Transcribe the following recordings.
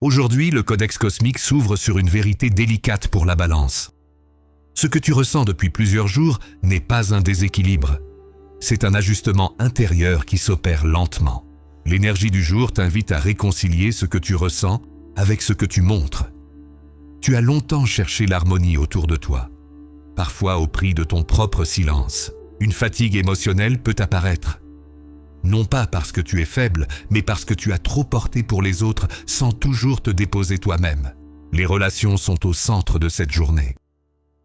Aujourd'hui, le codex cosmique s'ouvre sur une vérité délicate pour la balance. Ce que tu ressens depuis plusieurs jours n'est pas un déséquilibre. C'est un ajustement intérieur qui s'opère lentement. L'énergie du jour t'invite à réconcilier ce que tu ressens avec ce que tu montres. Tu as longtemps cherché l'harmonie autour de toi, parfois au prix de ton propre silence. Une fatigue émotionnelle peut apparaître. Non pas parce que tu es faible, mais parce que tu as trop porté pour les autres sans toujours te déposer toi-même. Les relations sont au centre de cette journée.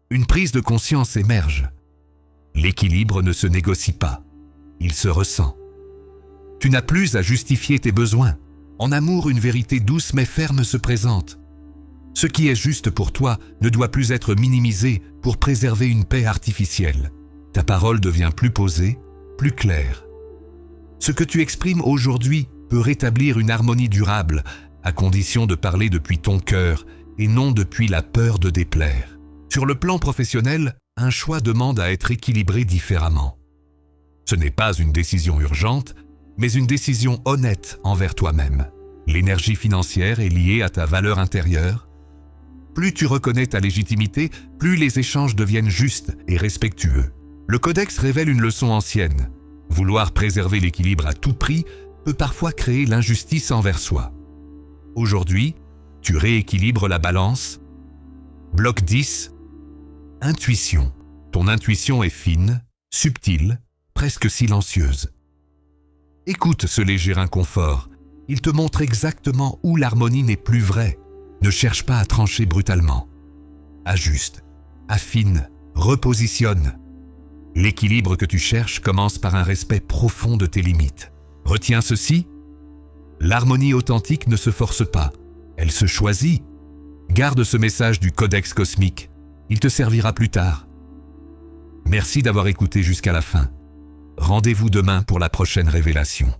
Une prise de conscience émerge. L'équilibre ne se négocie pas, il se ressent. Tu n'as plus à justifier tes besoins. En amour, une vérité douce mais ferme se présente. Ce qui est juste pour toi ne doit plus être minimisé pour préserver une paix artificielle. Ta parole devient plus posée, plus claire. Ce que tu exprimes aujourd'hui peut rétablir une harmonie durable, à condition de parler depuis ton cœur et non depuis la peur de déplaire. Sur le plan professionnel, un choix demande à être équilibré différemment. Ce n'est pas une décision urgente, mais une décision honnête envers toi-même. L'énergie financière est liée à ta valeur intérieure. Plus tu reconnais ta légitimité, plus les échanges deviennent justes et respectueux. Le codex révèle une leçon ancienne. Vouloir préserver l'équilibre à tout prix peut parfois créer l'injustice envers soi. Aujourd'hui, tu rééquilibres la balance. Bloc 10. Intuition. Ton intuition est fine, subtile, presque silencieuse. Écoute ce léger inconfort. Il te montre exactement où l'harmonie n'est plus vraie. Ne cherche pas à trancher brutalement. Ajuste, affine, repositionne. L'équilibre que tu cherches commence par un respect profond de tes limites. Retiens ceci, l'harmonie authentique ne se force pas, elle se choisit. Garde ce message du codex cosmique, il te servira plus tard. Merci d'avoir écouté jusqu'à la fin. Rendez-vous demain pour la prochaine révélation.